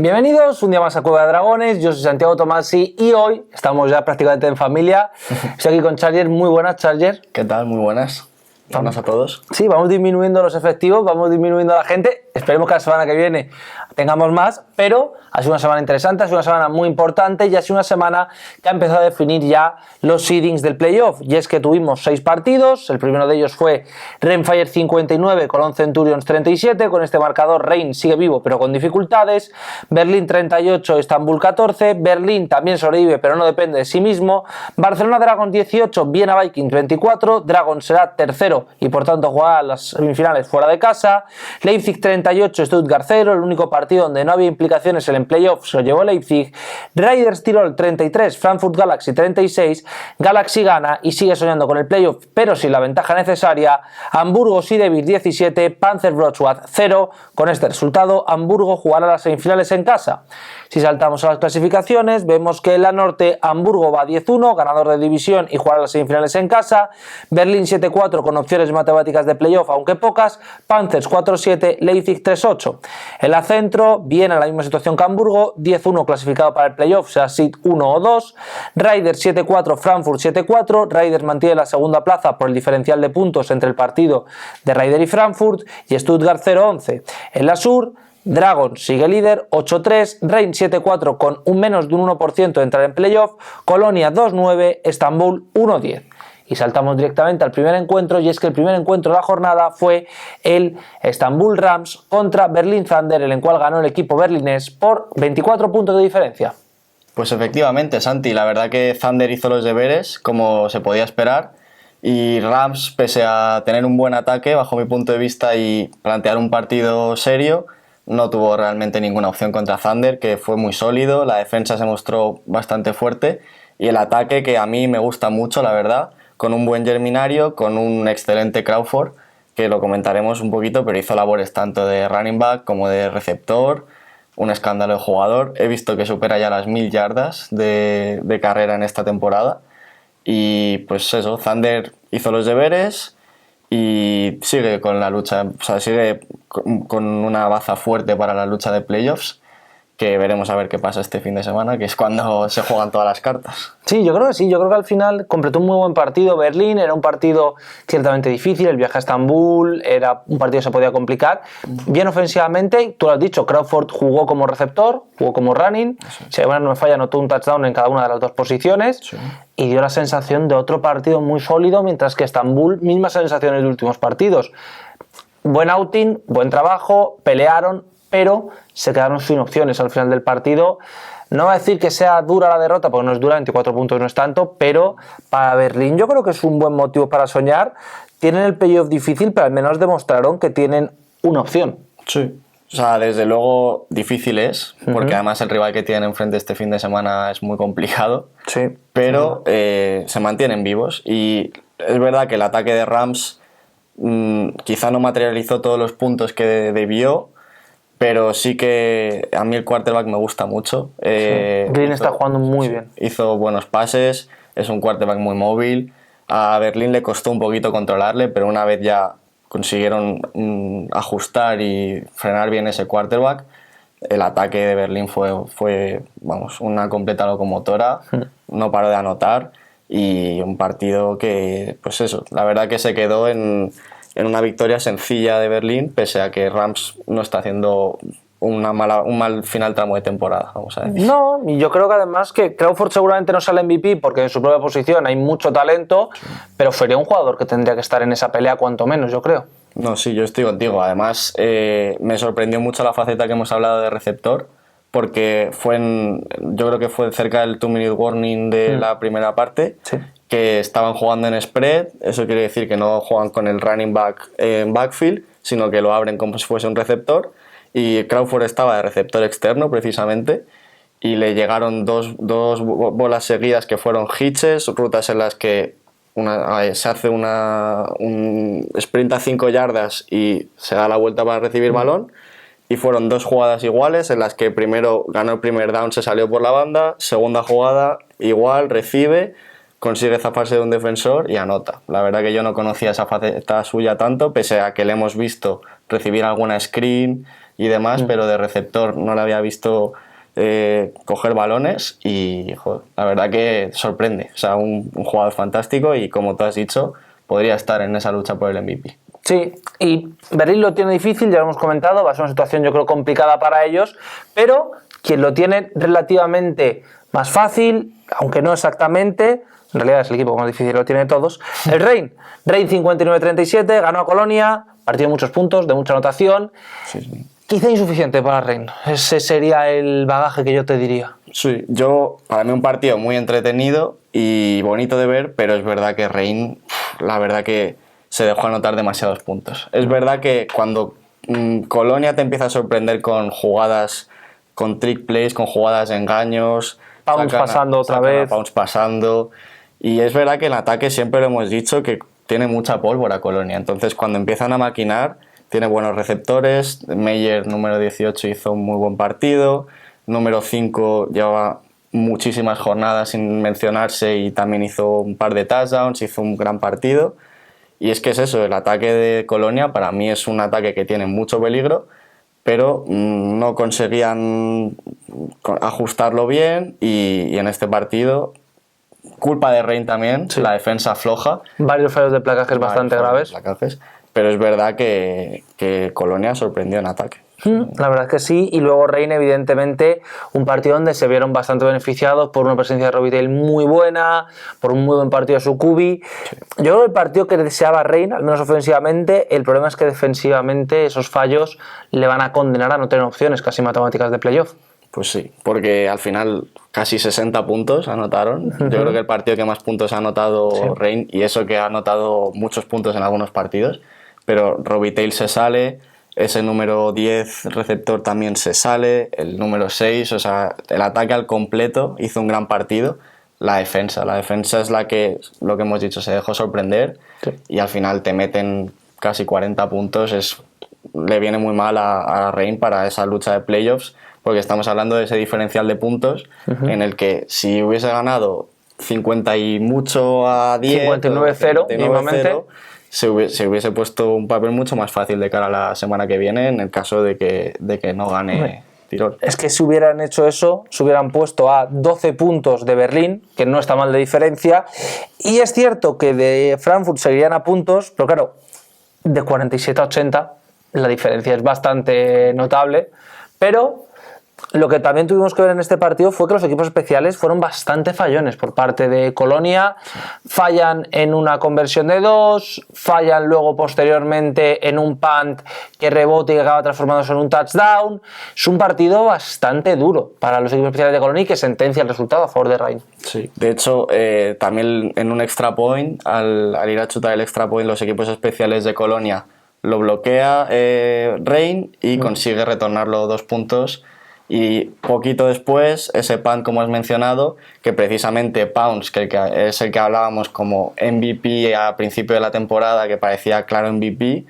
Bienvenidos un día más a Cueva de Dragones, yo soy Santiago Tomasi y hoy estamos ya prácticamente en familia. Estoy aquí con Charger, muy buenas Charger. ¿Qué tal? Muy buenas. Buenas a todos. Sí, vamos disminuyendo los efectivos, vamos disminuyendo la gente. Esperemos que la semana que viene tengamos más, pero ha sido una semana interesante, ha sido una semana muy importante y ha sido una semana que ha empezado a definir ya los seedings del playoff. Y es que tuvimos 6 partidos, el primero de ellos fue Rainfire 59 con 11 Centurions 37, con este marcador Reign sigue vivo pero con dificultades, Berlín 38, Estambul 14, Berlín también sobrevive pero no depende de sí mismo, Barcelona Dragons 18, Viena Vikings 24, Dragons será tercero y por tanto jugará las semifinales fuera de casa, Leipzig 38, Stuttgart 0, el único partido donde no había implicaciones en playoff se lo llevó Leipzig, Raiders Tirol 33, Frankfurt Galaxy 36, Galaxy gana y sigue soñando con el playoff pero sin la ventaja necesaria, Hamburgo Sidewitt 17, Panzer Wrocław 0, con este resultado Hamburgo jugará las semifinales en casa. Si saltamos a las clasificaciones vemos que en la norte Hamburgo va 10-1, ganador de división y jugará las semifinales en casa, Berlín 7-4 con opciones matemáticas de playoff aunque pocas, Panthers 4-7, Leipzig 3-8. En la centro viene la misma situación que Hamburgo, 10-1 clasificado para el playoff, sea seed 1 o 2, Raiders 7-4, Frankfurt 7-4, Raiders mantiene la segunda plaza por el diferencial de puntos entre el partido de Raiders y Frankfurt y Stuttgart 0-11. En la sur Dragon sigue líder, 8-3, Reign 7-4 con un menos de un 1% de entrar en playoff, Colonia 2-9, Estambul 1-10. Y saltamos directamente al primer encuentro, y es que el primer encuentro de la jornada fue el Estambul Rams contra Berlin Thunder, en el cual ganó el equipo berlinés por 24 puntos de diferencia. Pues efectivamente, Santi, la verdad que Thunder hizo los deberes, como se podía esperar, y Rams, pese a tener un buen ataque, bajo mi punto de vista, y plantear un partido serio, no tuvo realmente ninguna opción contra Thunder, que fue muy sólido, la defensa se mostró bastante fuerte, y el ataque, que a mí me gusta mucho, la verdad, con un buen Germinario, con un excelente Crawford, que lo comentaremos un poquito, pero hizo labores tanto de running back como de receptor, un escándalo de jugador. He visto que supera ya las 1000 yardas de carrera en esta temporada. Y pues eso, Thunder hizo los deberes y sigue con la lucha, o sea, sigue con una baza fuerte para la lucha de playoffs, que veremos a ver qué pasa este fin de semana, que es cuando se juegan todas las cartas. Sí, yo creo que sí, yo creo que al final completó un muy buen partido Berlín, era un partido ciertamente difícil, el viaje a Estambul era un partido que se podía complicar, bien ofensivamente, tú lo has dicho, Crawford jugó como receptor, jugó como running, si no me falla anotó un touchdown en cada una de las dos posiciones, sí, y dio la sensación de otro partido muy sólido, mientras que Estambul, mismas sensaciones de últimos partidos. Buen outing, buen trabajo, pelearon, pero se quedaron sin opciones al final del partido. No voy a decir que sea dura la derrota, porque no es dura, 24 puntos no es tanto, pero para Berlín yo creo que es un buen motivo para soñar. Tienen el playoff difícil, pero al menos demostraron que tienen una opción. Sí. O sea, desde luego difícil es, porque además el rival que tienen enfrente este fin de semana es muy complicado, sí, pero se mantienen vivos. Y es verdad que el ataque de Rams quizá no materializó todos los puntos que debió, pero sí que a mí el quarterback me gusta mucho. Green está jugando muy bien. Hizo buenos pases, es un quarterback muy móvil. A Berlín le costó un poquito controlarle, pero una vez ya consiguieron ajustar y frenar bien ese quarterback, el ataque de Berlín fue vamos, una completa locomotora, no paró de anotar, y un partido que, pues eso, la verdad que se quedó en una victoria sencilla de Berlín, pese a que Rams no está haciendo un mal final tramo de temporada, vamos a decir. No, y yo creo que además que Crawford seguramente no sale MVP porque en su propia posición hay mucho talento, sí, pero sería un jugador que tendría que estar en esa pelea cuanto menos, yo creo. No, sí, yo estoy contigo. Además, me sorprendió mucho la faceta que hemos hablado de receptor, porque yo creo que fue cerca del 2-minute warning de la primera parte, sí, que estaban jugando en spread. Eso quiere decir que no juegan con el running back en backfield, sino que lo abren como si fuese un receptor, y Crawford estaba de receptor externo precisamente, y le llegaron dos bolas seguidas que fueron hitches, rutas en las que se hace un sprint a 5 yardas y se da la vuelta para recibir balón, y fueron 2 jugadas iguales en las que primero ganó el primer down, se salió por la banda, segunda jugada igual, recibe, consigue zafarse de un defensor y anota. La verdad que yo no conocía esa faceta suya tanto, pese a que le hemos visto recibir alguna screen y demás, pero de receptor no le había visto coger balones y joder, la verdad que sorprende. O sea, un jugador fantástico y como tú has dicho, podría estar en esa lucha por el MVP. Sí, y Berlín lo tiene difícil, ya lo hemos comentado, va a ser una situación yo creo complicada para ellos, pero quien lo tiene relativamente más fácil, aunque no exactamente, en realidad es el equipo más difícil, lo tiene todos, el Rein. Rein 59-37, ganó a Colonia, partido de muchos puntos, de mucha anotación. Sí. Quizá insuficiente para Rein, ese sería el bagaje que yo te diría. Sí, para mí un partido muy entretenido y bonito de ver, pero es verdad que Rein, la verdad que se dejó anotar demasiados puntos. Es verdad que cuando Colonia te empieza a sorprender con jugadas, con trick plays, con jugadas de engaños, Pounds pasando otra vez. Pounds pasando, y es verdad que en ataque siempre lo hemos dicho que tiene mucha pólvora Colonia, entonces cuando empiezan a maquinar tiene buenos receptores. Meyer, número 18, hizo un muy buen partido, número 5 llevaba muchísimas jornadas sin mencionarse y también hizo un par de touchdowns, hizo un gran partido. Y es que es eso, el ataque de Colonia para mí es un ataque que tiene mucho peligro, pero no conseguían ajustarlo bien y en este partido, culpa de Rein también, sí. La defensa floja. Varios fallos de placajes bastante graves. Pero es verdad que Colonia sorprendió en ataque. La verdad es que sí, y luego Rein evidentemente un partido donde se vieron bastante beneficiados por una presencia de Robitaille muy buena, por un muy buen partido de su QB. Sí. Yo creo que el partido que deseaba Rein, al menos ofensivamente, el problema es que defensivamente esos fallos le van a condenar a no tener opciones casi matemáticas de playoff. Pues sí, porque al final casi 60 puntos anotaron. Yo creo que el partido que más puntos ha anotado Rein, y eso que ha anotado muchos puntos en algunos partidos, pero Robitaille se sale, ese número 10 receptor también se sale, el número 6, o sea, el ataque al completo hizo un gran partido. La defensa es lo que hemos dicho, se dejó sorprender y al final te meten casi 40 puntos, le viene muy mal a Rein para esa lucha de playoffs, porque estamos hablando de ese diferencial de puntos en el que si hubiese ganado 50 y mucho a 10, 59-0 mínimamente, se hubiese puesto un papel mucho más fácil de cara a la semana que viene en el caso de que no gane Tirol. Es que si hubieran hecho eso, se hubieran puesto a 12 puntos de Berlín, que no está mal de diferencia, y es cierto que de Frankfurt seguirían a puntos, pero claro, de 47 a 80 la diferencia es bastante notable, pero lo que también tuvimos que ver en este partido fue que los equipos especiales fueron bastante fallones por parte de Colonia. Fallan en una conversión de 2, fallan luego posteriormente en un punt que rebota y que acaba transformándose en un touchdown. Es un partido bastante duro para los equipos especiales de Colonia y que sentencia el resultado a favor de Rein. Sí, de hecho, también en un extra point, al ir a chutar el extra point, los equipos especiales de Colonia lo bloquea Rein y consigue retornarlo 2 puntos. Y poquito después, ese punt, como has mencionado, que precisamente Pounds, que es el que hablábamos como MVP a principio de la temporada, que parecía claro MVP,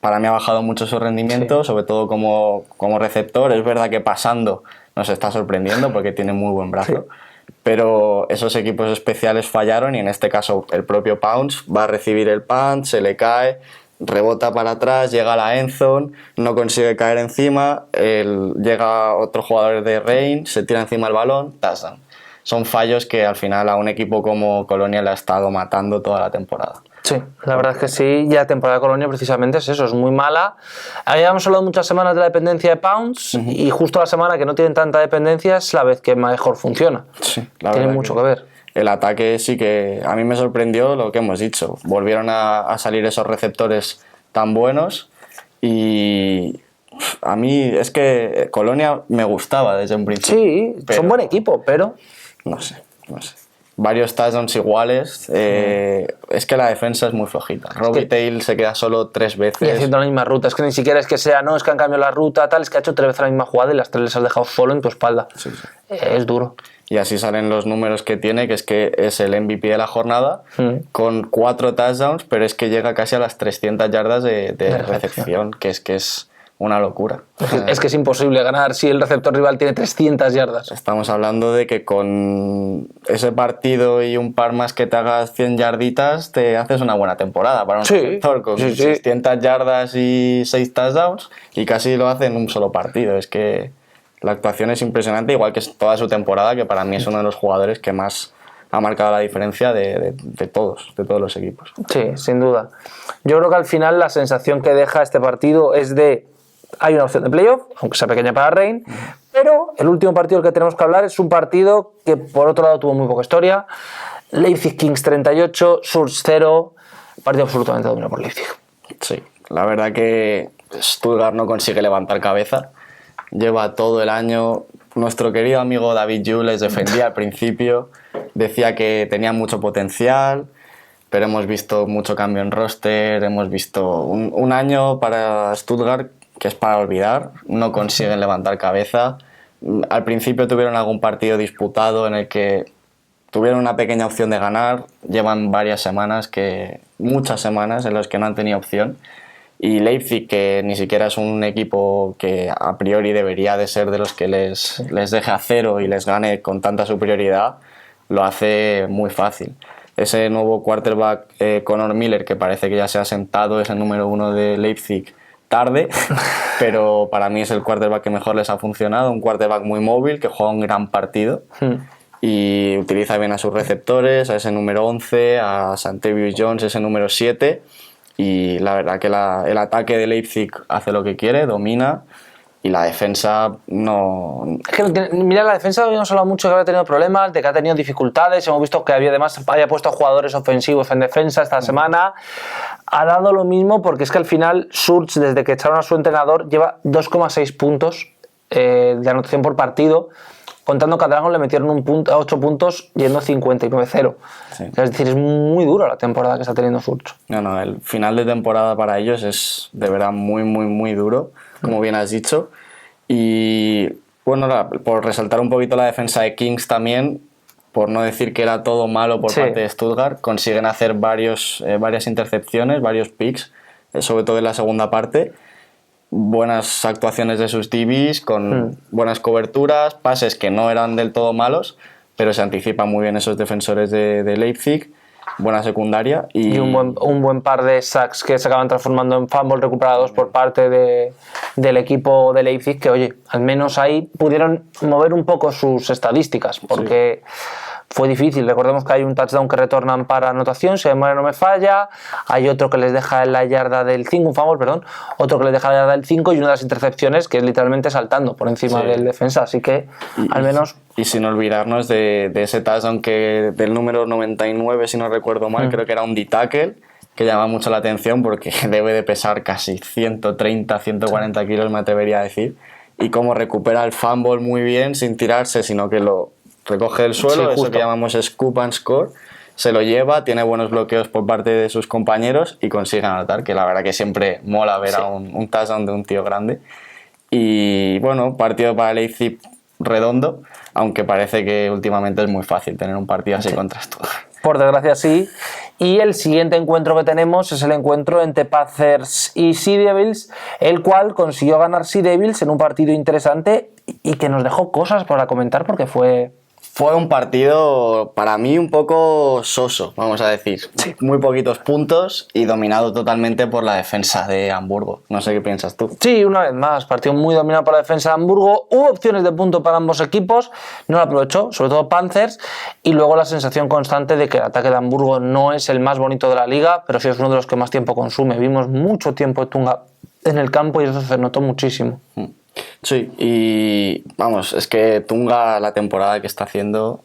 para mí ha bajado mucho su rendimiento, sobre todo como receptor. Es verdad que pasando nos está sorprendiendo porque tiene muy buen brazo, pero esos equipos especiales fallaron y en este caso el propio Pounds va a recibir el punt, se le cae, rebota para atrás, llega a la endzone, no consigue caer encima, llega otro jugador de Rein, se tira encima el balón, touchdown. Son fallos que al final a un equipo como Colonia le ha estado matando toda la temporada. Sí, la verdad es que sí, ya la temporada de Colonia precisamente es eso, es muy mala. Habíamos hablado muchas semanas de la dependencia de Pounds y justo la semana que no tienen tanta dependencia es la vez que mejor funciona. Sí, tiene mucho que ver. El ataque sí que a mí me sorprendió lo que hemos dicho. Volvieron a salir esos receptores tan buenos y a mí es que Colonia me gustaba desde un principio. Sí, son buen equipo, pero... No sé. Varios touchdowns iguales. Es que la defensa es muy flojita. Robitaille se queda solo 3 veces. Y haciendo la misma ruta. Es que ni siquiera es que sea, no, es que han cambiado la ruta, tal, es que ha hecho 3 veces la misma jugada y las 3 les has dejado solo en tu espalda. Sí. Es duro. Y así salen los números que tiene, que es el MVP de la jornada, con 4 touchdowns, pero es que llega casi a las 300 yardas de recepción, que es una locura. Es que es imposible ganar si el receptor rival tiene 300 yardas. Estamos hablando de que con ese partido y un par más que te hagas 100 yarditas, te haces una buena temporada para un receptor con 600 yardas y 6 touchdowns, y casi lo hace en un solo partido. Es que la actuación es impresionante, igual que toda su temporada, que para mí es uno de los jugadores que más ha marcado la diferencia de todos los equipos. Sí, sin duda. Yo creo que al final la sensación que deja este partido es de hay una opción de playoff, aunque sea pequeña para Reign, pero el último partido del que tenemos que hablar es un partido que por otro lado tuvo muy poca historia. Leipzig Kings 38, Surge 0, partido absolutamente dominado por Leipzig. Sí, la verdad que Stuttgart no consigue levantar cabeza, lleva todo el año. Nuestro querido amigo David Yu les defendía al principio, decía que tenían mucho potencial, pero hemos visto mucho cambio en roster, hemos visto un año para Stuttgart que es para olvidar, no consiguen levantar cabeza. Al principio tuvieron algún partido disputado en el que tuvieron una pequeña opción de ganar, llevan muchas semanas en las que no han tenido opción, y Leipzig, que ni siquiera es un equipo que a priori debería de ser de los que les deje a cero y les gane con tanta superioridad, lo hace muy fácil. Ese nuevo quarterback, Connor Miller, que parece que ya se ha sentado, es el número 1 de Leipzig, tarde, pero para mí es el quarterback que mejor les ha funcionado, un quarterback muy móvil, que juega un gran partido y utiliza bien a sus receptores, a ese número 11, a Santavius Jones, ese número 7, y la verdad que el ataque de Leipzig hace lo que quiere, domina, y la defensa no... Es que mira, la defensa habíamos hablado mucho de que había tenido problemas, de que ha tenido dificultades, hemos visto que además había puesto jugadores ofensivos en defensa esta semana. Ha dado lo mismo porque es que al final Surge, desde que echaron a su entrenador, lleva 2,6 puntos de anotación por partido, contando que a Dragon le metieron 8 puntos yendo 59-0. Sí. Es decir, es muy duro la temporada que está teniendo Surge. No, el final de temporada para ellos es de verdad muy, muy, muy duro, como bien has dicho. Y bueno, por resaltar un poquito la defensa de Kings también, por no decir que era todo malo por parte de Stuttgart, consiguen hacer varias intercepciones, varios picks, sobre todo en la segunda parte. Buenas actuaciones de sus DBs, con buenas coberturas, pases que no eran del todo malos, pero se anticipan muy bien esos defensores de Leipzig. Buena secundaria y un buen par de sacks que se acaban transformando en fumbles recuperados por parte del equipo de Leipzig, que oye, al menos ahí pudieron mover un poco sus estadísticas, porque fue difícil. Recordemos que hay un touchdown que retornan para anotación, si la memoria no me falla, hay otro que les deja en la yarda del 5, un fumble, perdón, otro que les deja en la yarda del 5 y una de las intercepciones que es literalmente saltando por encima del defensa, así que al menos... Y sin olvidarnos de ese touchdown del número 99, si no recuerdo mal, creo que era un D-tackle, que llama mucho la atención porque debe de pesar casi 130, 140 kilos, me atrevería a decir, y cómo recupera el fumble muy bien sin tirarse, sino que lo recoge del suelo, eso que llamamos scoop and score, se lo lleva, tiene buenos bloqueos por parte de sus compañeros y consigue anotar, que la verdad que siempre mola ver a un touchdown de un tío grande. Y bueno, partido para Leipzig redondo, aunque parece que últimamente es muy fácil tener un partido así contra Stuttgart. Por desgracia sí. Y el siguiente encuentro que tenemos es el encuentro entre Panthers y Sea Devils, el cual consiguió ganar Sea Devils en un partido interesante y que nos dejó cosas para comentar porque fue un partido para mí un poco soso, vamos a decir. Sí. Muy poquitos puntos y dominado totalmente por la defensa de Hamburgo. No sé qué piensas tú. Sí, una vez más, partido muy dominado por la defensa de Hamburgo. Hubo opciones de punto para ambos equipos, no lo aprovechó, sobre todo Panthers, y luego la sensación constante de que el ataque de Hamburgo no es el más bonito de la liga, pero sí es uno de los que más tiempo consume. Vimos mucho tiempo de Tunga en el campo y eso se notó muchísimo. Sí, y vamos, es que Tunga, la temporada que está haciendo,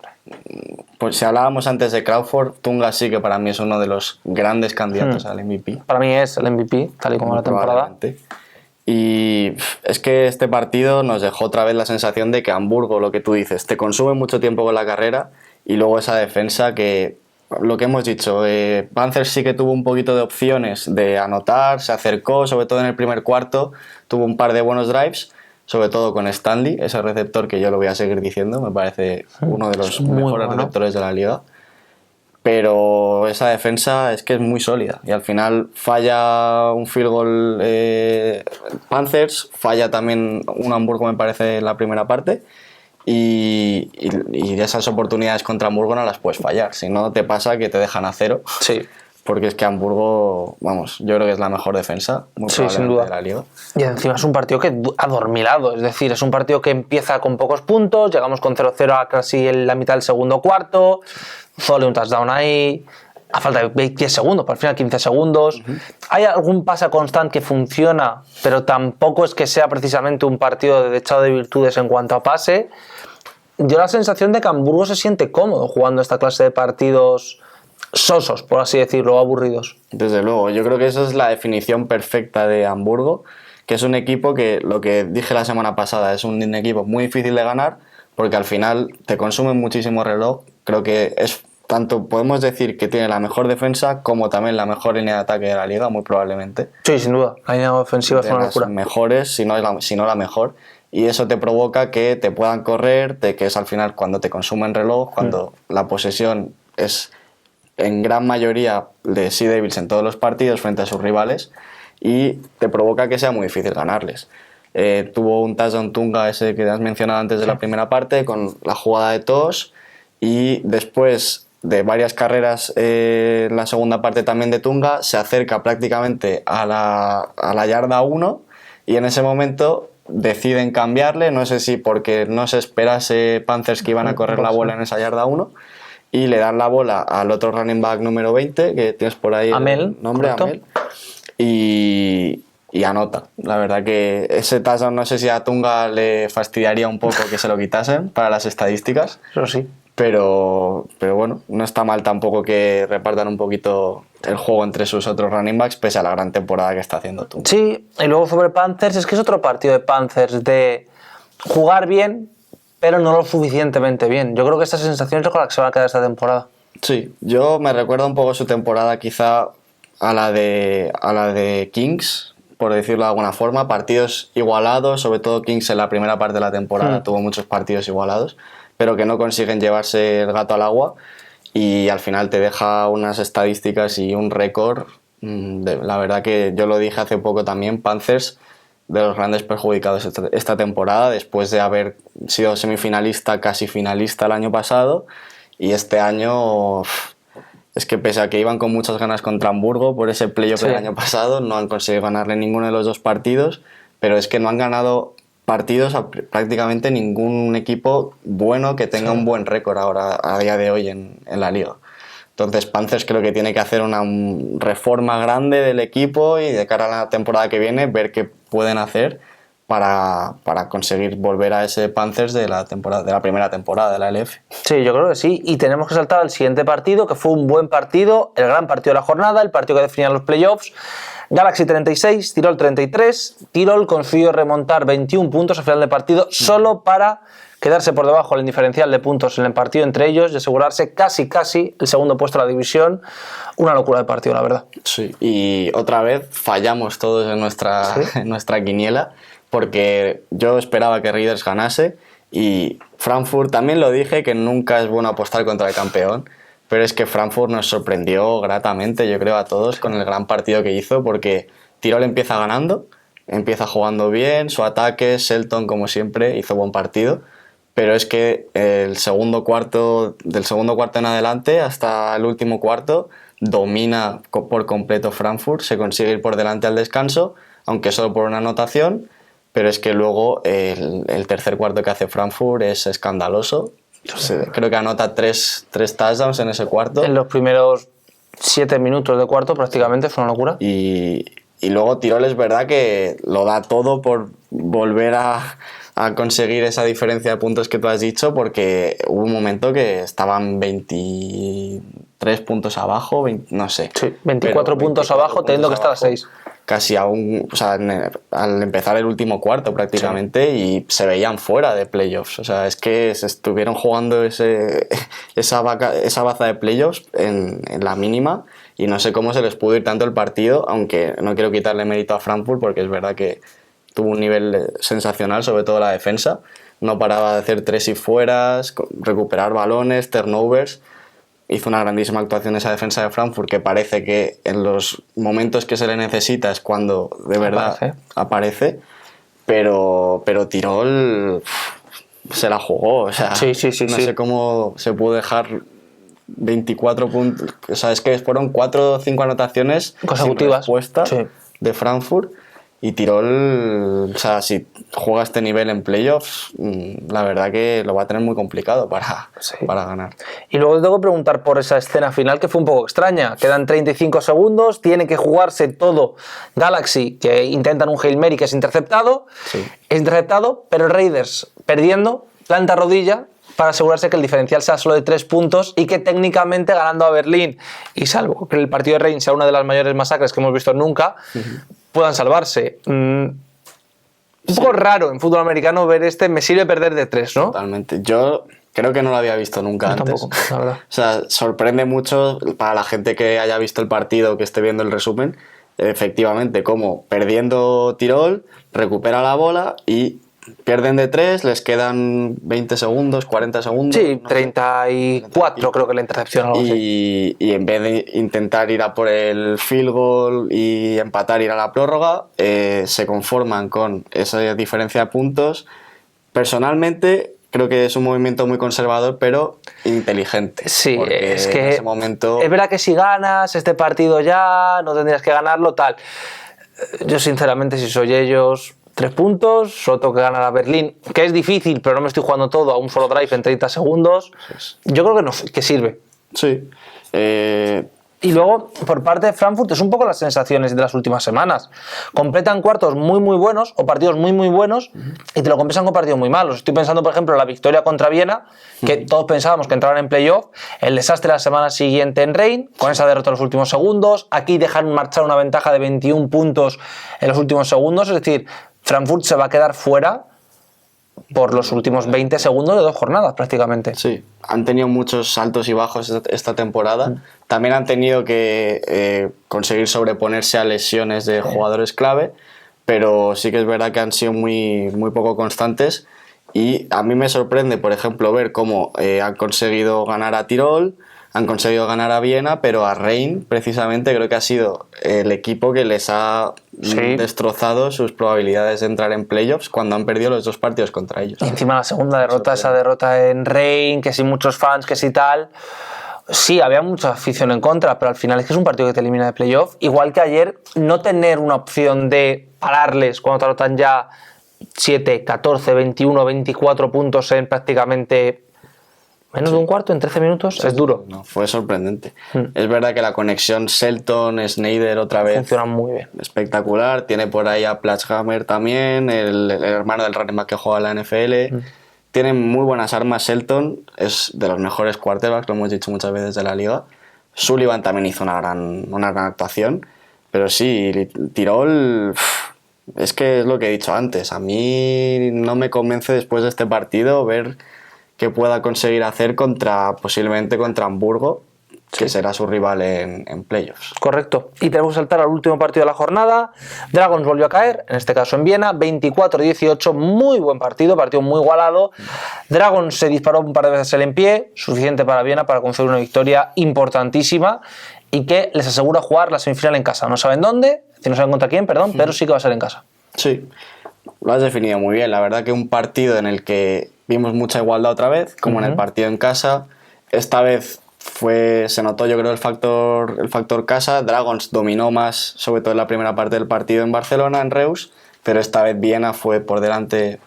pues si hablábamos antes de Crawford, Tunga sí que para mí es uno de los grandes candidatos al MVP. Para mí es el MVP, tal y como la temporada. Y es que este partido nos dejó otra vez la sensación de que Hamburgo, lo que tú dices, te consume mucho tiempo con la carrera y luego esa defensa que, lo que hemos dicho, Panthers sí que tuvo un poquito de opciones de anotar, se acercó, sobre todo en el primer cuarto, tuvo un par de buenos drives, sobre todo con Stanley, ese receptor que yo lo voy a seguir diciendo, me parece uno de los mejores receptores de la liga. pero esa defensa es que es muy sólida y al final falla un field goal Panthers, falla también un Hamburgo me parece en la primera parte y esas oportunidades contra Hamburgo no las puedes fallar, si no te pasa que te dejan a cero. Sí. Porque es que Hamburgo, vamos, yo creo que es la mejor defensa, muy probablemente, sin duda, de la liga. Y encima es un partido que adormilado, es decir, es un partido que empieza con pocos puntos, llegamos con 0-0 a casi en la mitad del segundo cuarto, Zole un touchdown ahí, a falta de 10 segundos, para el final 15 segundos. Hay algún pase constant que funciona, pero tampoco es que sea precisamente un partido de dechado de virtudes en cuanto a pase. Yo la sensación de que Hamburgo se siente cómodo jugando esta clase de partidos sosos, por así decirlo, aburridos. Desde luego, yo creo que esa es la definición perfecta de Hamburgo, que es un equipo que, lo que dije la semana pasada, es un equipo muy difícil de ganar porque al final te consume muchísimo reloj. Creo que es tanto, podemos decir que tiene la mejor defensa como también la mejor línea de ataque de la liga, muy probablemente. Sí, sin duda, la línea ofensiva es una locura. Mejores, si no la mejor. Y eso te provoca que te puedan correr, que es al final cuando te consumen reloj, cuando la posesión es en gran mayoría de Sea Devils en todos los partidos frente a sus rivales y te provoca que sea muy difícil ganarles. Tuvo un touchdown Tunga ese que has mencionado antes de la primera parte con la jugada de Tosh y después de varias carreras en la segunda parte también de Tunga se acerca prácticamente a la yarda 1 y en ese momento deciden cambiarle, no sé si porque no se esperase Panthers que iban a correr la bola en esa yarda 1 y le dan la bola al otro running back número 20, que tienes por ahí Amel, el nombre, correcto. Amel, y anota. La verdad que ese touchdown no sé si a Tunga le fastidiaría un poco que se lo quitasen para las estadísticas, Eso sí. pero bueno, no está mal tampoco que repartan un poquito el juego entre sus otros running backs, pese a la gran temporada que está haciendo Tunga. Sí, y luego sobre Panthers, es que es otro partido de Panthers de jugar bien, pero no lo suficientemente bien. Yo creo que esa sensación es con la que se va a quedar esta temporada. Sí, yo me recuerda un poco su temporada quizá a la de Kings, por decirlo de alguna forma, partidos igualados, sobre todo Kings en la primera parte de la temporada tuvo muchos partidos igualados, pero que no consiguen llevarse el gato al agua y al final te deja unas estadísticas y un récord. La verdad que yo lo dije hace poco también, Panthers de los grandes perjudicados esta temporada, después de haber sido semifinalista, casi finalista el año pasado, y este año es que pese a que iban con muchas ganas contra Hamburgo por ese playoff del año pasado, no han conseguido ganarle ninguno de los dos partidos, pero es que no han ganado partidos a prácticamente ningún equipo bueno que tenga un buen récord ahora a día de hoy en la liga. Entonces Panthers creo que tiene que hacer una reforma grande del equipo y de cara a la temporada que viene ver qué pueden hacer para conseguir volver a ese Panthers de la primera temporada de la LF. Sí, yo creo que sí. Y tenemos que saltar al siguiente partido, que fue un buen partido, el gran partido de la jornada, el partido que definía los playoffs. Galaxy 36, Tirol 33. Tirol consiguió remontar 21 puntos al final del partido solo para quedarse por debajo del diferencial de puntos en el partido entre ellos y asegurarse casi el segundo puesto de la división. Una locura de partido, la verdad. Sí, y otra vez fallamos todos en nuestra quiniela, porque yo esperaba que Raiders ganase y Frankfurt, también lo dije, que nunca es bueno apostar contra el campeón, pero es que Frankfurt nos sorprendió gratamente, yo creo, a todos con el gran partido que hizo, porque Tirol empieza ganando, empieza jugando bien, su ataque, Shelton como siempre hizo buen partido, pero es que del segundo cuarto en adelante hasta el último cuarto domina por completo Frankfurt, se consigue ir por delante al descanso, aunque solo por una anotación, pero es que luego el tercer cuarto que hace Frankfurt es escandaloso. Creo que anota tres touchdowns en ese cuarto. En los primeros 7 minutos de cuarto prácticamente fue una locura. Y luego Tirol es verdad que lo da todo por volver a conseguir esa diferencia de puntos que tú has dicho, porque hubo un momento que estaban 23 puntos abajo, no sé. Sí, 24 puntos abajo, teniendo que estar a 6. Casi al empezar el último cuarto prácticamente, y se veían fuera de playoffs. O sea, es que se estuvieron jugando esa baza de playoffs en la mínima, y no sé cómo se les pudo ir tanto el partido, aunque no quiero quitarle mérito a Frankfurt porque es verdad que tuvo un nivel sensacional, sobre todo la defensa. No paraba de hacer 3 y fueras, recuperar balones, turnovers. hizo una grandísima actuación esa defensa de Frankfurt, que parece que en los momentos que se le necesita es cuando de verdad aparece, pero Tirol se la jugó, o sea, Sí. no sé cómo se pudo dejar 24 puntos, o sea, es que fueron 4 o 5 anotaciones consecutivas sin respuesta de Frankfurt. Y Tirol, o sea, si juega este nivel en playoffs, la verdad que lo va a tener muy complicado para ganar. Y luego te tengo que preguntar por esa escena final que fue un poco extraña. Quedan 35 segundos, tiene que jugarse todo Galaxy, que intentan un Hail Mary que es interceptado. Es interceptado, pero Raiders, perdiendo, planta rodilla para asegurarse que el diferencial sea solo de 3 puntos y que técnicamente ganando a Berlín, y salvo que el partido de Reign sea una de las mayores masacres que hemos visto nunca, puedan salvarse. Un poco raro en fútbol americano ver me sirve perder de 3, ¿no? Totalmente. Yo creo que no lo había visto nunca antes. Tampoco, la verdad. O sea, sorprende mucho para la gente que haya visto el partido, que esté viendo el resumen, efectivamente, como perdiendo Tirol, recupera la bola y pierden de 3, les quedan 20 segundos, 40 segundos. Sí, 34 creo que la intercepción. Algo así. Y en vez de intentar ir a por el field goal y empatar, ir a la prórroga, se conforman con esa diferencia de puntos. Personalmente creo que es un movimiento muy conservador, pero inteligente. Sí, es que en ese momento... es verdad que si ganas este partido ya, no tendrías que ganarlo, tal. Yo sinceramente, si soy ellos... 3 puntos, solo tengo que ganar a Berlín, que es difícil, pero no me estoy jugando todo a un solo drive en 30 segundos. Yo creo que no, que sirve. Sí. Y luego, por parte de Frankfurt, es un poco las sensaciones de las últimas semanas. Completan cuartos muy, muy buenos o partidos muy, muy buenos y te lo compensan con partidos muy malos. Estoy pensando, por ejemplo, en la victoria contra Viena, que todos pensábamos que entraban en playoff, el desastre la semana siguiente en Reign, con esa derrota en los últimos segundos. Aquí dejan marchar una ventaja de 21 puntos en los últimos segundos, es decir, Frankfurt se va a quedar fuera por los últimos 20 segundos de 2 jornadas prácticamente. Sí, han tenido muchos altos y bajos esta temporada. También han tenido que conseguir sobreponerse a lesiones de jugadores clave, pero sí que es verdad que han sido muy, muy poco constantes. Y a mí me sorprende, por ejemplo, ver cómo han conseguido ganar a Tirol, han conseguido ganar a Viena, pero a Reign precisamente creo que ha sido el equipo que les ha destrozado sus probabilidades de entrar en playoffs cuando han perdido los 2 partidos contra ellos. Y encima la segunda derrota, esa derrota en Reign, que sin muchos fans, que sí tal. Sí, había mucha afición en contra, pero al final es que es un partido que te elimina de playoff. Igual que ayer, no tener una opción de pararles cuando te anotan ya 7, 14, 21, 24 puntos en prácticamente... menos de un cuarto, en 13 minutos, es duro. No, fue sorprendente. Es verdad que la conexión Shelton-Sneijder otra vez funciona muy bien. Espectacular. Tiene por ahí a Platzhammer también, el hermano del running back que juega en la NFL. Tienen muy buenas armas Shelton, es de los mejores quarterbacks, lo hemos dicho muchas veces de la liga. Sullivan también hizo una gran actuación, pero sí, Tirol... Es que es lo que he dicho antes. A mí no me convence después de este partido ver que pueda conseguir hacer posiblemente contra Hamburgo, que será su rival en playoffs. Correcto. Y tenemos que saltar al último partido de la jornada. Dragons volvió a caer, en este caso en Viena, 24-18, muy buen partido muy igualado. Dragons se disparó un par de veces el en pie, suficiente para Viena para conseguir una victoria importantísima y que les asegura jugar la semifinal en casa. No saben dónde, no saben contra quién, perdón, pero sí que va a ser en casa. Sí, lo has definido muy bien. La verdad que un partido en el que vimos mucha igualdad otra vez, como en el partido en casa. Esta vez se notó, yo creo, el factor casa. Dragons dominó más, sobre todo en la primera parte del partido en Barcelona, en Reus, pero esta vez Viena fue por delante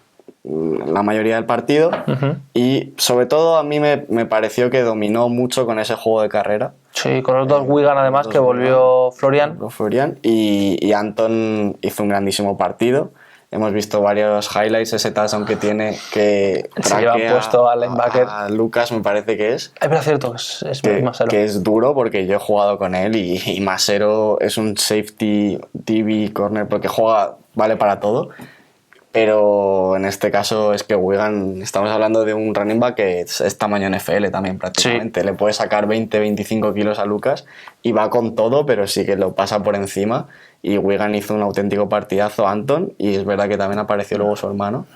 la mayoría del partido y sobre todo a mí me pareció que dominó mucho con ese juego de carrera. Sí, con los 2 Wigan además que volvió Florian. Y Anton hizo un grandísimo partido. Hemos visto varios highlights, ese touchdown que tiene, que se lleva puesto al linebacker. A Lucas, me parece que es. Es cierto, es Masero. Que es duro porque yo he jugado con él y Masero es un safety DB corner porque vale para todo. Pero en este caso es que Wigan, estamos hablando de un running back que es tamaño NFL también prácticamente. Sí. Le puede sacar 20-25 kilos a Lucas y va con todo, pero sí que lo pasa por encima. Y Wigan hizo un auténtico partidazo, Anton, y es verdad que también apareció luego su hermano.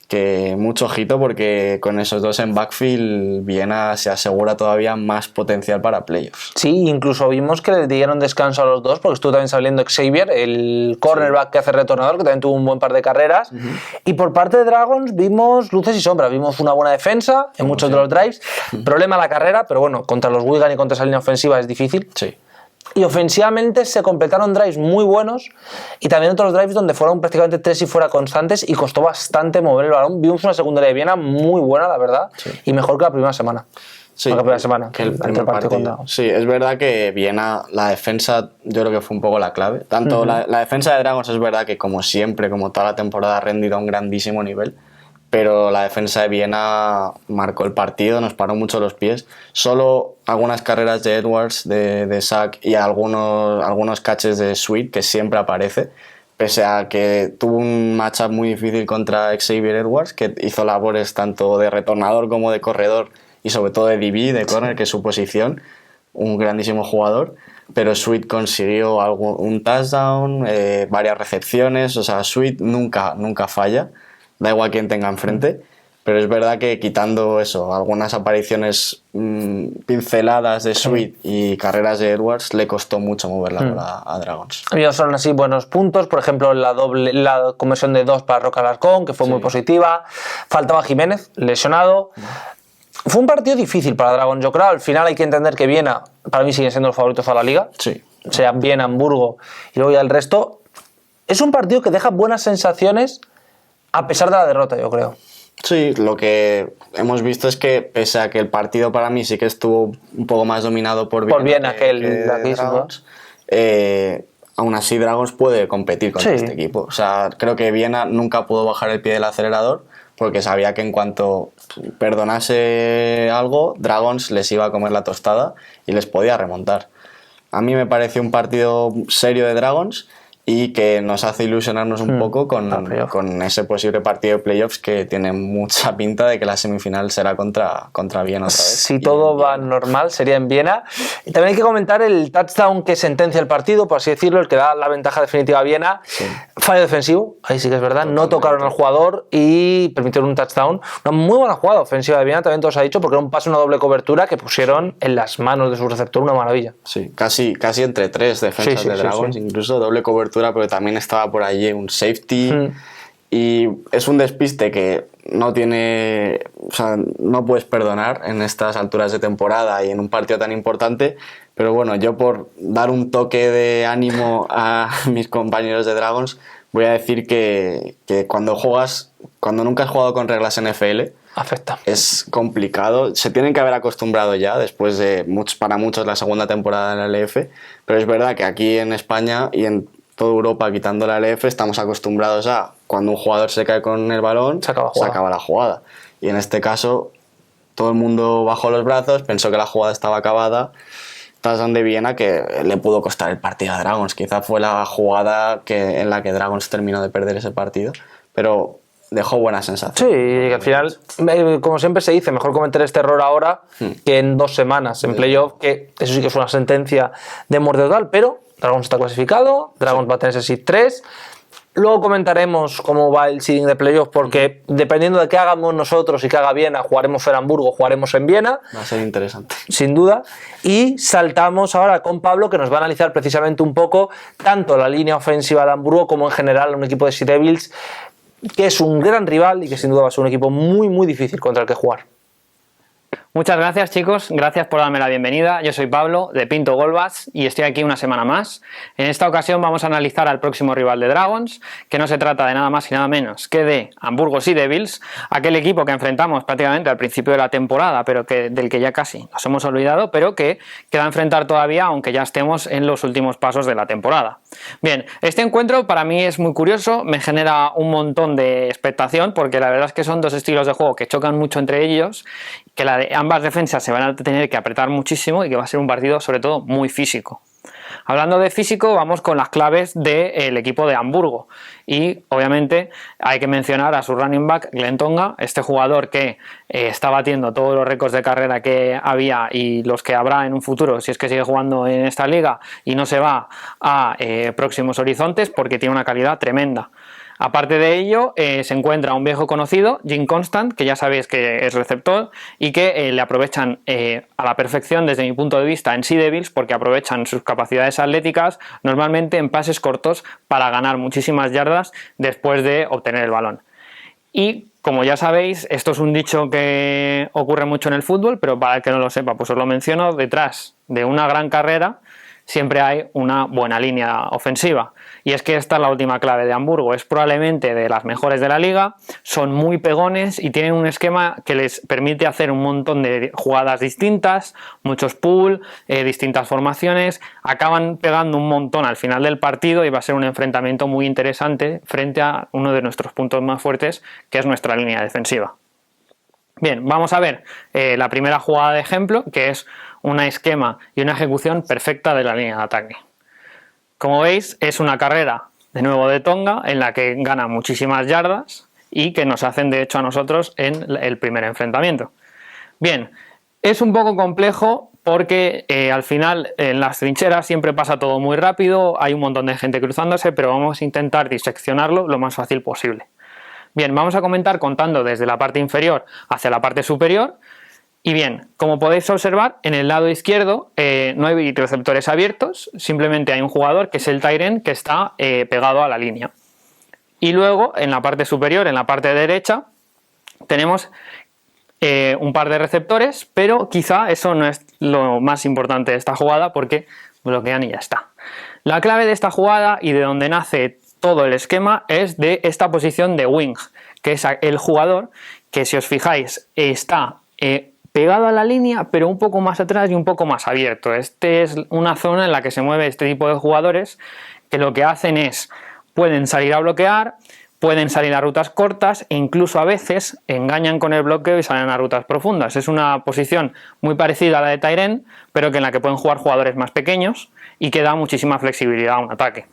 que mucho ojito porque con esos dos en backfield Viena se asegura todavía más potencial para playoffs. Sí, incluso vimos que le dieron descanso a los dos porque estuvo también saliendo Xavier, el cornerback que hace retornador, que también tuvo un buen par de carreras. Y por parte de Dragons vimos luces y sombras, vimos una buena defensa en muchos de los drives, problema la carrera, pero bueno, contra los Wigan y contra esa línea ofensiva es difícil. Sí. Y ofensivamente se completaron drives muy buenos y también otros drives donde fueron prácticamente 3 y fuera constantes y costó bastante mover el balón. Vimos una secundaria de Viena muy buena, la verdad, y mejor que la primera semana. Sí, la primera semana, que el primer partido. Sí, es verdad que Viena, la defensa, yo creo que fue un poco la clave. Tanto la defensa de Dragons es verdad que como siempre, como toda la temporada, ha rendido a un grandísimo nivel, pero la defensa de Viena marcó el partido, nos paró mucho los pies. Solo algunas carreras de Edwards, de Sack y algunos catches de Sweet, que siempre aparece, pese a que tuvo un matchup muy difícil contra Xavier Edwards, que hizo labores tanto de retornador como de corredor y sobre todo de DB, de corner, que es su posición, un grandísimo jugador. Pero Sweet consiguió un touchdown, varias recepciones, o sea, Sweet nunca falla. Da igual quién tenga enfrente, pero es verdad que quitando eso, algunas apariciones pinceladas de Sweet y carreras de Edwards, le costó mucho mover la bola a Dragons. Ellos son así buenos puntos, por ejemplo la conversión de 2 para Roca Alarcón, que fue muy positiva. Faltaba Jiménez, lesionado. Fue un partido difícil para Dragons, yo creo. Al final hay que entender que Viena, para mí, siguen siendo los favoritos a la liga. Sí. O sea, Viena, Hamburgo y luego ya el resto. Es un partido que deja buenas sensaciones a pesar de la derrota, yo creo. Sí, lo que hemos visto es que pese a que el partido para mí sí que estuvo un poco más dominado por Viena que el de aquí, Dragons, aún así Dragons puede competir con este equipo. O sea, creo que Viena nunca pudo bajar el pie del acelerador porque sabía que en cuanto perdonase algo, Dragons les iba a comer la tostada y les podía remontar. A mí me pareció un partido serio de Dragons y que nos hace ilusionarnos un poco con ese posible partido de playoffs que tiene mucha pinta de que la semifinal será contra Viena otra vez. Si todo va normal, sería en Viena. Y también hay que comentar el touchdown que sentencia el partido, por así decirlo, el que da la ventaja definitiva a Viena. Sí. Fallo defensivo, ahí sí que es verdad. Totalmente. No tocaron al jugador y permitieron un touchdown. Una muy buena jugada ofensiva de Viena, también todos ha dicho, porque era un pase, una doble cobertura que pusieron en las manos de su receptor, una maravilla. Sí, casi entre 3 defensas de Dragons, incluso doble cobertura, pero también estaba por allí un safety y es un despiste que no tiene, o sea, no puedes perdonar en estas alturas de temporada y en un partido tan importante, pero bueno, yo por dar un toque de ánimo a mis compañeros de Dragons voy a decir que cuando nunca has jugado con reglas NFL afecta. Es complicado, se tienen que haber acostumbrado ya después de para muchos la segunda temporada en la LF, pero es verdad que aquí en España y en toda Europa, quitando la LF, estamos acostumbrados a cuando un jugador se cae con el balón, se acaba la jugada. Y en este caso, todo el mundo bajó los brazos, pensó que la jugada estaba acabada. Touchdown de Viena que le pudo costar el partido a Dragons. Quizá fue la jugada en la que Dragons terminó de perder ese partido, pero dejó buena sensación. Sí, y al final, como siempre se dice, mejor cometer este error ahora que en 2 semanas en playoff, que eso sí que es una sentencia de muerte total, pero Dragons está clasificado, Dragons va a tener ese seed 3. Luego comentaremos cómo va el seeding de playoff, porque dependiendo de qué hagamos nosotros y que haga Viena, jugaremos en Hamburgo, jugaremos en Viena. Va a ser interesante. Sin duda. Y saltamos ahora con Pablo, que nos va a analizar precisamente un poco tanto la línea ofensiva de Hamburgo como en general un equipo de Sea Devils, que es un gran rival y que sin duda va a ser un equipo muy, muy difícil contra el que jugar. Muchas gracias, chicos, gracias por darme la bienvenida. Yo soy Pablo de Pinto Golbas y estoy aquí una semana más. En esta ocasión vamos a analizar al próximo rival de Dragons, que no se trata de nada más y nada menos que de Hamburgo Sea Devils, aquel equipo que enfrentamos prácticamente al principio de la temporada, pero del que ya casi nos hemos olvidado, pero que queda enfrentar todavía, aunque ya estemos en los últimos pasos de la temporada. Bien, este encuentro para mí es muy curioso, me genera un montón de expectación, porque la verdad es que son dos estilos de juego que chocan mucho entre ellos, que ambas defensas se van a tener que apretar muchísimo y que va a ser un partido sobre todo muy físico. Hablando de físico, vamos con las claves del equipo de Hamburgo y obviamente hay que mencionar a su running back Glenn Tonga, este jugador que está batiendo todos los récords de carrera que había y los que habrá en un futuro si es que sigue jugando en esta liga y no se va a próximos horizontes porque tiene una calidad tremenda. Aparte de ello, se encuentra un viejo conocido, Jim Constant, que ya sabéis que es receptor y que le aprovechan a la perfección desde mi punto de vista en Sea Devils, porque aprovechan sus capacidades atléticas normalmente en pases cortos para ganar muchísimas yardas después de obtener el balón. Y como ya sabéis, esto es un dicho que ocurre mucho en el fútbol, pero para el que no lo sepa, pues os lo menciono: detrás de una gran carrera siempre hay una buena línea ofensiva. Y es que esta es la última clave de Hamburgo. Es probablemente de las mejores de la liga, son muy pegones y tienen un esquema que les permite hacer un montón de jugadas distintas, muchos pool, distintas formaciones. Acaban pegando un montón al final del partido y va a ser un enfrentamiento muy interesante frente a uno de nuestros puntos más fuertes, que es nuestra línea defensiva. Bien, vamos a ver la primera jugada de ejemplo, que es un esquema y una ejecución perfecta de la línea de ataque. Como veis, es una carrera de nuevo de Tonga en la que gana muchísimas yardas y que nos hacen de hecho a nosotros en el primer enfrentamiento. Bien, es un poco complejo porque al final en las trincheras siempre pasa todo muy rápido, hay un montón de gente cruzándose, pero vamos a intentar diseccionarlo lo más fácil posible. Bien, vamos a comentar contando desde la parte inferior hacia la parte superior. Y bien, como podéis observar, en el lado izquierdo no hay receptores abiertos, simplemente hay un jugador que es el tight end que está pegado a la línea. Y luego, en la parte superior, en la parte derecha, tenemos un par de receptores, pero quizá eso no es lo más importante de esta jugada porque bloquean y ya está. La clave de esta jugada y de donde nace todo el esquema es de esta posición de wing, que es el jugador que, si os fijáis, está pegado a la línea, pero un poco más atrás y un poco más abierto. Este es una zona en la que se mueve este tipo de jugadores que lo que hacen es, pueden salir a bloquear, pueden salir a rutas cortas e incluso a veces engañan con el bloqueo y salen a rutas profundas. Es una posición muy parecida a la de tight end, pero que en la que pueden jugar jugadores más pequeños y que da muchísima flexibilidad a un ataque.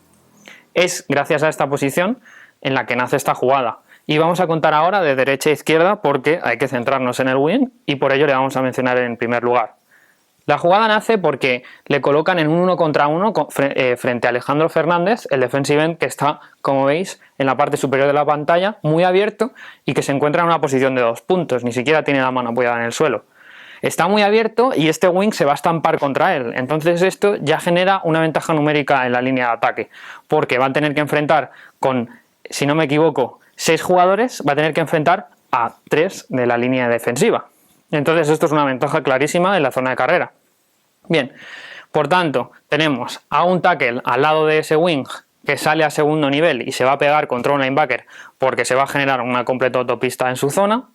Es gracias a esta posición en la que nace esta jugada. Y vamos a contar ahora de derecha a izquierda porque hay que centrarnos en el wing y por ello le vamos a mencionar en primer lugar. La jugada nace porque le colocan en un 1 contra 1 frente a Alejandro Fernández, el defensive end que está, como veis, en la parte superior de la pantalla, muy abierto y que se encuentra en una posición de 2 puntos, ni siquiera tiene la mano apoyada en el suelo. Está muy abierto y este wing se va a estampar contra él, entonces esto ya genera una ventaja numérica en la línea de ataque, porque va a tener que enfrentar con, si no me equivoco, 6 jugadores, va a tener que enfrentar a 3 de la línea defensiva. Entonces esto es una ventaja clarísima en la zona de carrera. Bien, por tanto, tenemos a un tackle al lado de ese wing que sale a segundo nivel y se va a pegar contra un linebacker porque se va a generar una completa autopista en su zona.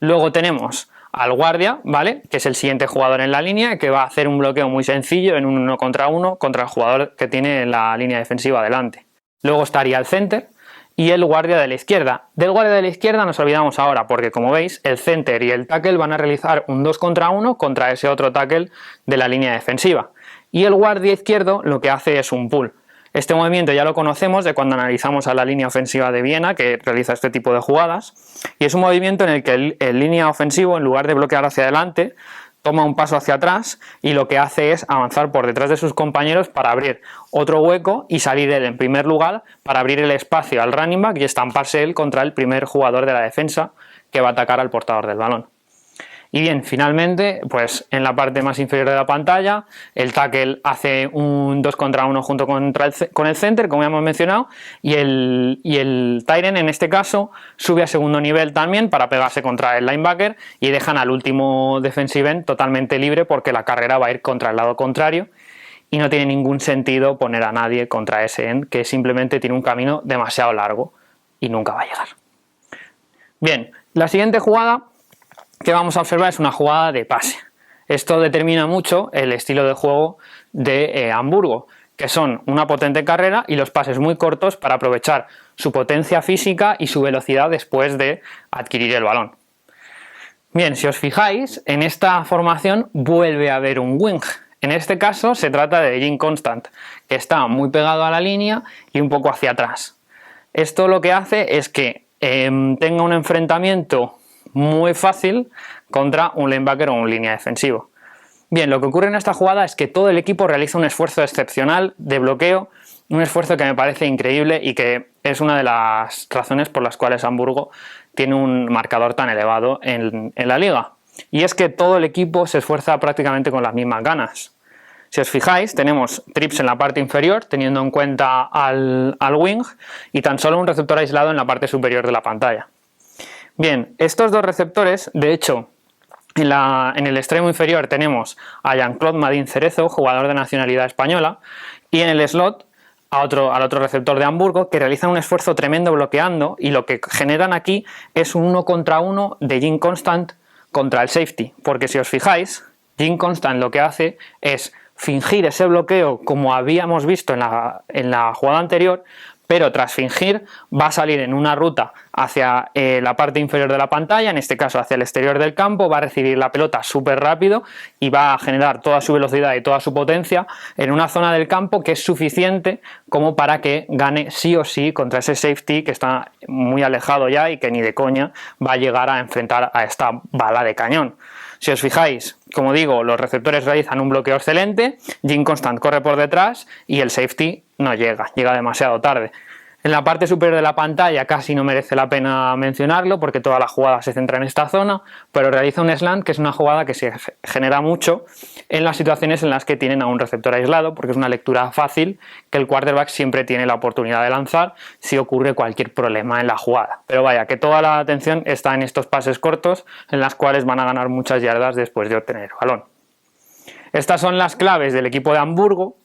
Luego tenemos al guardia, ¿vale?, que es el siguiente jugador en la línea, que va a hacer un bloqueo muy sencillo en un 1 contra 1 contra el jugador que tiene la línea defensiva delante. Luego estaría el center y el guardia de la izquierda. Del guardia de la izquierda nos olvidamos ahora porque, como veis, el center y el tackle van a realizar un 2 contra 1 contra ese otro tackle de la línea defensiva. Y el guardia izquierdo lo que hace es un pull. Este movimiento ya lo conocemos de cuando analizamos a la línea ofensiva de Viena, que realiza este tipo de jugadas, y es un movimiento en el que el línea ofensivo, en lugar de bloquear hacia adelante, toma un paso hacia atrás y lo que hace es avanzar por detrás de sus compañeros para abrir otro hueco y salir él en primer lugar para abrir el espacio al running back y estamparse él contra el primer jugador de la defensa que va a atacar al portador del balón. Y bien, finalmente, pues en la parte más inferior de la pantalla, el tackle hace un 2 contra 1 junto con el center, como ya hemos mencionado, y el tight end en este caso sube a segundo nivel también para pegarse contra el linebacker y dejan al último defensive end totalmente libre porque la carrera va a ir contra el lado contrario y no tiene ningún sentido poner a nadie contra ese end que simplemente tiene un camino demasiado largo y nunca va a llegar. Bien, la siguiente jugada que vamos a observar es una jugada de pase. Esto determina mucho el estilo de juego de Hamburgo, que son una potente carrera y los pases muy cortos para aprovechar su potencia física y su velocidad después de adquirir el balón. Bien, si os fijáis, en esta formación vuelve a haber un wing. En este caso se trata de Jim Constant, que está muy pegado a la línea y un poco hacia atrás. Esto lo que hace es que tenga un enfrentamiento muy fácil contra un linebacker o un línea defensivo. Bien, lo que ocurre en esta jugada es que todo el equipo realiza un esfuerzo excepcional de bloqueo Un esfuerzo que me parece increíble y que es una de las razones por las cuales Hamburgo tiene un marcador tan elevado en la liga. Y es que todo el equipo se esfuerza prácticamente con las mismas ganas. Si os fijáis, tenemos trips en la parte inferior, teniendo en cuenta al wing, y tan solo un receptor aislado en la parte superior de la pantalla. Bien, estos dos receptores, de hecho, en el extremo inferior tenemos a Jean-Claude Madín Cerezo, jugador de nacionalidad española, y en el slot al otro receptor de Hamburgo, que realizan un esfuerzo tremendo bloqueando, y lo que generan aquí es un 1 contra 1 de Jim Constant contra el safety, porque si os fijáis, Jim Constant lo que hace es fingir ese bloqueo como habíamos visto en la jugada anterior, pero tras fingir va a salir en una ruta hacia la parte inferior de la pantalla, en este caso hacia el exterior del campo, va a recibir la pelota súper rápido y va a generar toda su velocidad y toda su potencia en una zona del campo que es suficiente como para que gane sí o sí contra ese safety que está muy alejado ya y que ni de coña va a llegar a enfrentar a esta bala de cañón. Si os fijáis, como digo, los receptores realizan un bloqueo excelente, Jim Constant corre por detrás y el safety no llega demasiado tarde. En la parte superior de la pantalla casi no merece la pena mencionarlo porque toda la jugada se centra en esta zona, pero realiza un slant que es una jugada que se genera mucho en las situaciones en las que tienen a un receptor aislado, porque es una lectura fácil que el quarterback siempre tiene la oportunidad de lanzar si ocurre cualquier problema en la jugada. Pero vaya, que toda la atención está en estos pases cortos en las cuales van a ganar muchas yardas después de obtener el balón. Estas son las claves del equipo de Hamburgo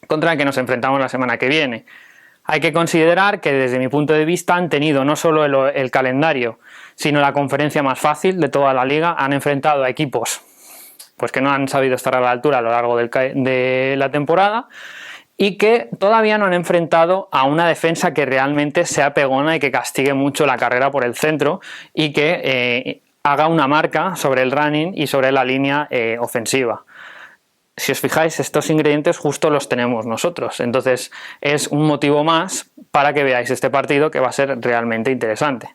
contra el que nos enfrentamos la semana que viene. Hay que considerar que desde mi punto de vista han tenido no solo el calendario, sino la conferencia más fácil de toda la liga. Han enfrentado a equipos pues que no han sabido estar a la altura a lo largo de la temporada y que todavía no han enfrentado a una defensa que realmente sea pegona y que castigue mucho la carrera por el centro y que haga una marca sobre el running y sobre la línea ofensiva. Si os fijáis, estos ingredientes justo los tenemos nosotros, entonces es un motivo más para que veáis este partido que va a ser realmente interesante.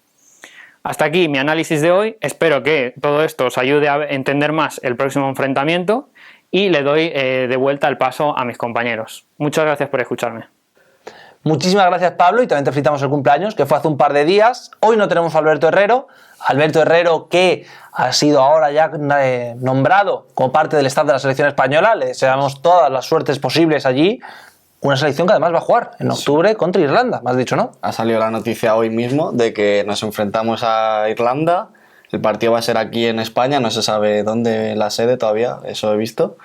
Hasta aquí mi análisis de hoy, espero que todo esto os ayude a entender más el próximo enfrentamiento y le doy de vuelta el paso a mis compañeros. Muchas gracias por escucharme. Muchísimas gracias, Pablo, y también te felicitamos el cumpleaños, que fue hace un par de días. Hoy no tenemos a Alberto Herrero, que ha sido ahora ya nombrado como parte del staff de la selección española. Le deseamos todas las suertes posibles allí. Una selección que además va a jugar en octubre contra Irlanda, me has dicho, ¿no? Ha salido la noticia hoy mismo de que nos enfrentamos a Irlanda. El partido va a ser aquí en España, no se sabe dónde la sede todavía, eso he visto.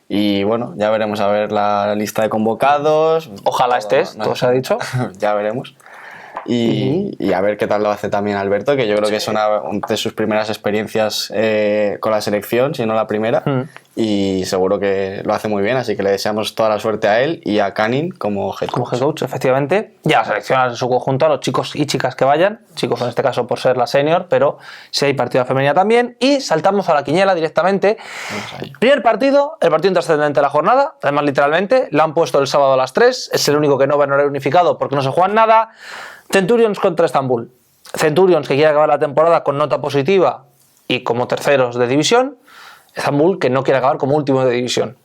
Y bueno, ya veremos a ver la lista de convocados. Ojalá estés, todo se ha dicho. Ya veremos. Y a ver qué tal lo hace también Alberto, que yo creo que es una de sus primeras experiencias con la selección, si no la primera, y seguro que lo hace muy bien, así que le deseamos toda la suerte a él y a Canning como head coach. Como head coach, efectivamente. Ya selecciona en su conjunto a los chicos y chicas que vayan, chicos en este caso por ser la senior, pero si hay partida femenina también, y saltamos a la quiniela directamente. Primer partido, el partido intrascendente de la jornada, además literalmente, la han puesto el sábado a las 3, es el único que no va en horario unificado porque no se juega nada. Centurions contra Estambul. Centurions que quiere acabar la temporada con nota positiva y como terceros de división. Estambul que no quiere acabar como último de división.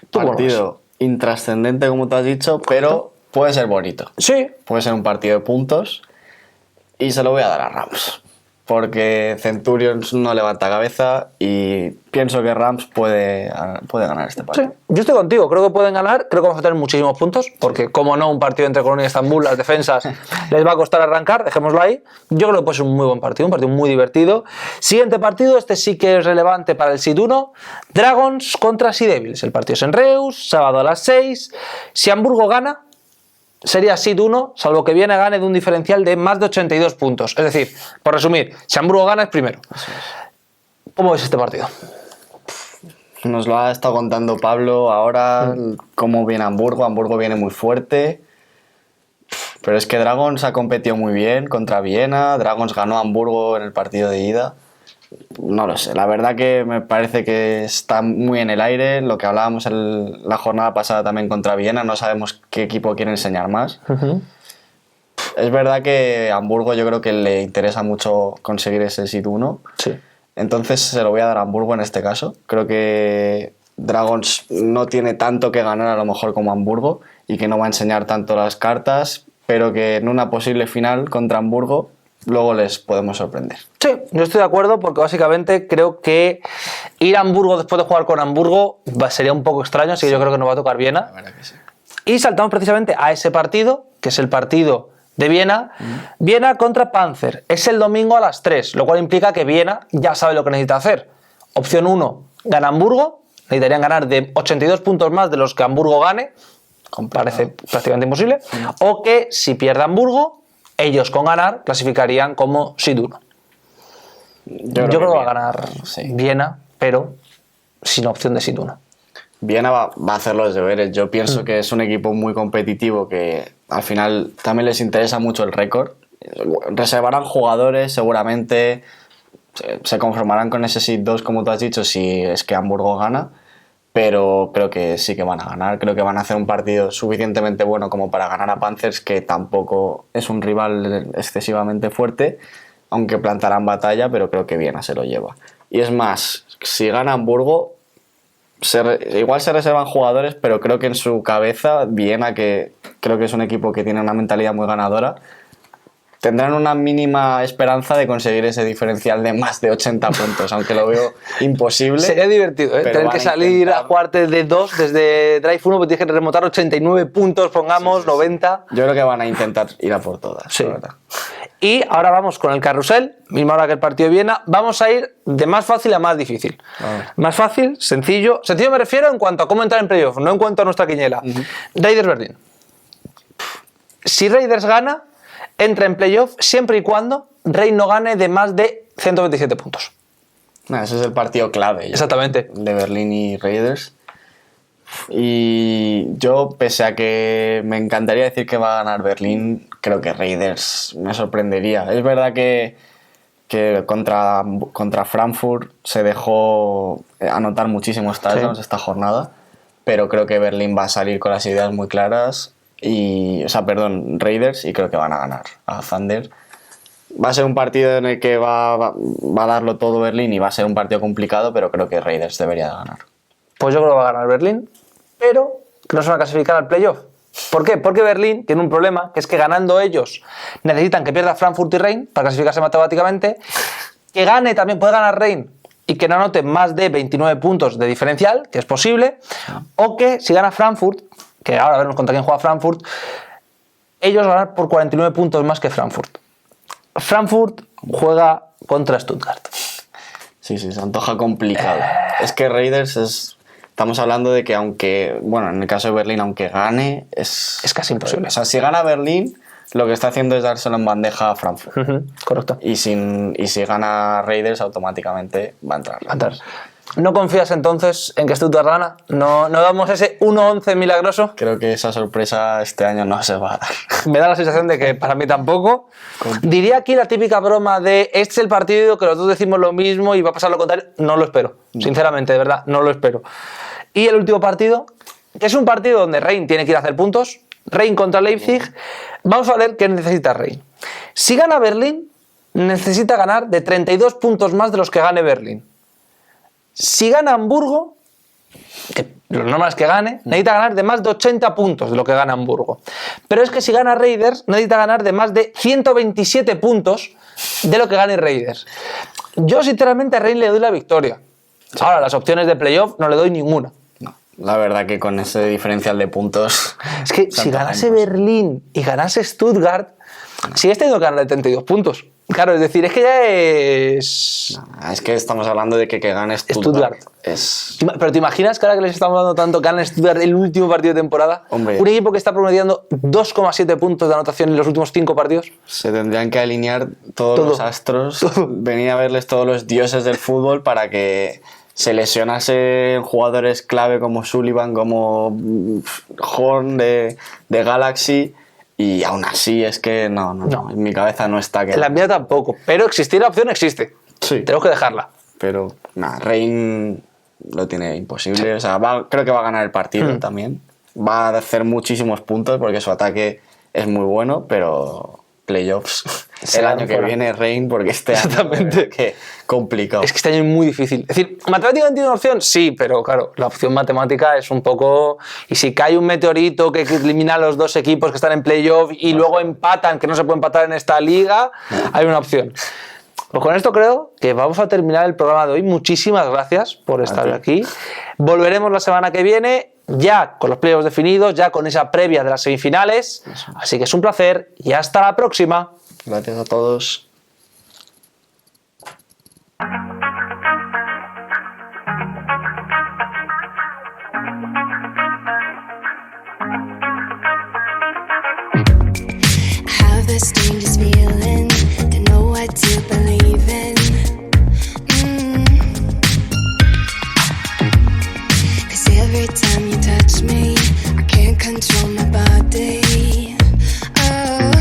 Partido intrascendente, como tú has dicho, pero puede ser bonito. Sí. Puede ser un partido de puntos y se lo voy a dar a Rams. Porque Centurions no levanta cabeza y pienso que Rams puede ganar este partido. Sí, yo estoy contigo, creo que pueden ganar, creo que vamos a tener muchísimos puntos, porque como no, un partido entre Colonia y Estambul, las defensas les va a costar arrancar, dejémoslo ahí. Yo creo que puede ser un muy buen partido, un partido muy divertido. Siguiente partido, este sí que es relevante para el Seed 1, Dragons contra Sea Devils. El partido es en Reus, sábado a las 6. Si Hamburgo gana, sería Seed 1, salvo que Viena gane de un diferencial de más de 82 puntos. Es decir, por resumir, si Hamburgo gana es primero. ¿Cómo ves este partido? Nos lo ha estado contando Pablo ahora, cómo viene Hamburgo. Hamburgo viene muy fuerte, pero es que Dragons ha competido muy bien contra Viena. Dragons ganó a Hamburgo en el partido de ida. No lo sé, la verdad que me parece que está muy en el aire. Lo que hablábamos la jornada pasada también contra Viena, no sabemos qué equipo quiere enseñar más. Es verdad que a Hamburgo yo creo que le interesa mucho conseguir ese Seed 1. Sí. Entonces se lo voy a dar a Hamburgo en este caso. Creo que Dragons no tiene tanto que ganar a lo mejor como Hamburgo y que no va a enseñar tanto las cartas, pero que en una posible final contra Hamburgo luego les podemos sorprender. Sí, yo estoy de acuerdo porque básicamente creo que ir a Hamburgo después de jugar con Hamburgo sería un poco extraño, así que yo creo que nos va a tocar Viena. La verdad que sí. Y saltamos precisamente a ese partido, que es el partido de Viena. Viena contra Panzer. Es el domingo a las 3, lo cual implica que Viena ya sabe lo que necesita hacer. Opción 1, gana Hamburgo. Necesitarían ganar de 82 puntos más de los que Hamburgo gane. Parece prácticamente imposible. O que si pierde Hamburgo, ellos con ganar clasificarían como seed 1. Yo creo que va a ganar Viena, pero sin opción de seed 1. Viena va a hacer los deberes. Yo pienso que es un equipo muy competitivo que al final también les interesa mucho el récord. Reservarán jugadores, seguramente se conformarán con ese seed 2, como tú has dicho, si es que Hamburgo gana, pero creo que sí que van a ganar. Creo que van a hacer un partido suficientemente bueno como para ganar a Panthers, que tampoco es un rival excesivamente fuerte, aunque plantarán batalla, pero creo que Viena se lo lleva. Y es más, si gana Hamburgo, igual se reservan jugadores, pero creo que en su cabeza Viena, que creo que es un equipo que tiene una mentalidad muy ganadora, tendrán una mínima esperanza de conseguir ese diferencial de más de 80 puntos, aunque lo veo imposible. Sería divertido, ¿eh? Tener que salir a jugarte de 2 desde Drive 1, porque tienes que remontar 89 puntos, pongamos, sí. 90. Yo creo que van a intentar ir a por todas. Sí. Y ahora vamos con el carrusel, misma hora que el partido de Viena. Vamos a ir de más fácil a más difícil. Más fácil, sencillo. Sencillo me refiero en cuanto a cómo entrar en playoff, no en cuanto a nuestra quiniela. Raiders Berlín. Si Raiders gana, entra en playoff siempre y cuando Reign no gane de más de 127 puntos. Ese es el partido clave. Exactamente. De Berlín y Raiders. Y yo, pese a que me encantaría decir que va a ganar Berlín, creo que Raiders me sorprendería. Es verdad que contra Frankfurt se dejó anotar muchísimos touchdowns esta jornada, pero creo que Berlín va a salir con las ideas muy claras. Raiders, y creo que van a ganar a Thunder. Va a ser un partido en el que va a darlo todo Berlín y va a ser un partido complicado, pero creo que Raiders debería ganar. Pues yo creo que va a ganar Berlín, pero que no se van a clasificar al playoff. ¿Por qué? Porque Berlín tiene un problema, que es que ganando ellos necesitan que pierda Frankfurt y Reign para clasificarse matemáticamente, que gane también, puede ganar Reign y que no anote más de 29 puntos de diferencial, que es posible, o que si gana Frankfurt, que ahora veremos contra quién juega Frankfurt, ellos ganan por 49 puntos más que Frankfurt. Frankfurt juega contra Stuttgart. Sí, se antoja complicado. Es que Raiders estamos hablando de que en el caso de Berlín, aunque gane, es casi imposible. O sea, si gana Berlín, lo que está haciendo es dárselo en bandeja a Frankfurt. Correcto. Y si gana Raiders, automáticamente va a entrar. ¿No confías entonces en que Stuttgart gana? ¿No damos ese 1-11 milagroso? Creo que esa sorpresa este año no se va a dar. Me da la sensación de que para mí tampoco. Diría aquí la típica broma de este es el partido que los dos decimos lo mismo y va a pasar lo contrario. No lo espero. Sinceramente, de verdad, no lo espero. Y el último partido, que es un partido donde Reign tiene que ir a hacer puntos. Reign contra Leipzig. Vamos a ver qué necesita Reign. Si gana Berlín, necesita ganar de 32 puntos más de los que gane Berlín. Si gana Hamburgo, que lo normal es que gane, necesita ganar de más de 80 puntos de lo que gana Hamburgo. Pero es que si gana Raiders, necesita ganar de más de 127 puntos de lo que gane Raiders. Yo sinceramente a Reign le doy la victoria. Sí. Ahora, las opciones de playoff no le doy ninguna. No, la verdad que con ese diferencial de puntos... Es que si ganase Berlín y ganase Stuttgart, sigue teniendo que ganar de 32 puntos. Claro, es decir, es que ya es... No, es que estamos hablando de que gane Stuttgart. Pero ¿te imaginas que ahora que les estamos dando tanto que gane Stuttgart el último partido de temporada? Hombre, un equipo que está promediando 2,7 puntos de anotación en los últimos 5 partidos. Se tendrían que alinear todos los astros, venir a verles todos los dioses del fútbol para que se lesionasen jugadores clave como Sullivan, como Horn de Galaxy... Y aún así es que no, en mi cabeza no está. En la mía tampoco, pero existir la opción existe. Sí. Tenemos que dejarla. Pero Reign lo tiene imposible. Sí. O sea, creo que va a ganar el partido también. Va a hacer muchísimos puntos porque su ataque es muy bueno, pero playoffs Se el quedaron año que fuera. viene Reign, porque este año Exactamente. que complicado. Es que este año es muy difícil. Es decir, ¿matemáticamente tiene una opción? Sí, pero claro, la opción matemática es un poco... Y si cae un meteorito que elimina a los dos equipos que están en playoff y luego empatan, que no se puede empatar en esta liga, hay una opción. Pues con esto creo que vamos a terminar el programa de hoy. Muchísimas gracias por estar ti. aquí. Volveremos la semana que viene, ya con los playoffs definidos, ya con esa previa de las semifinales. Así que es un placer y hasta la próxima. Gracias a todos. Have the strangest feeling, don't know what to believe in. Cause every time you touch me, I can't control my body. Oh,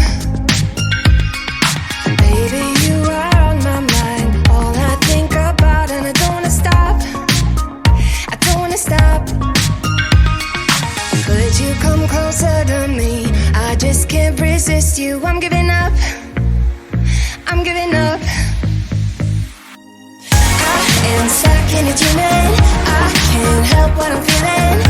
baby, you are on my mind. All I think about, and I don't wanna stop. I don't wanna stop. Could you come closer to me? I just can't resist you. I'm giving up. I'm giving up. I am stuck in a dreaming. I can't help what I'm feeling.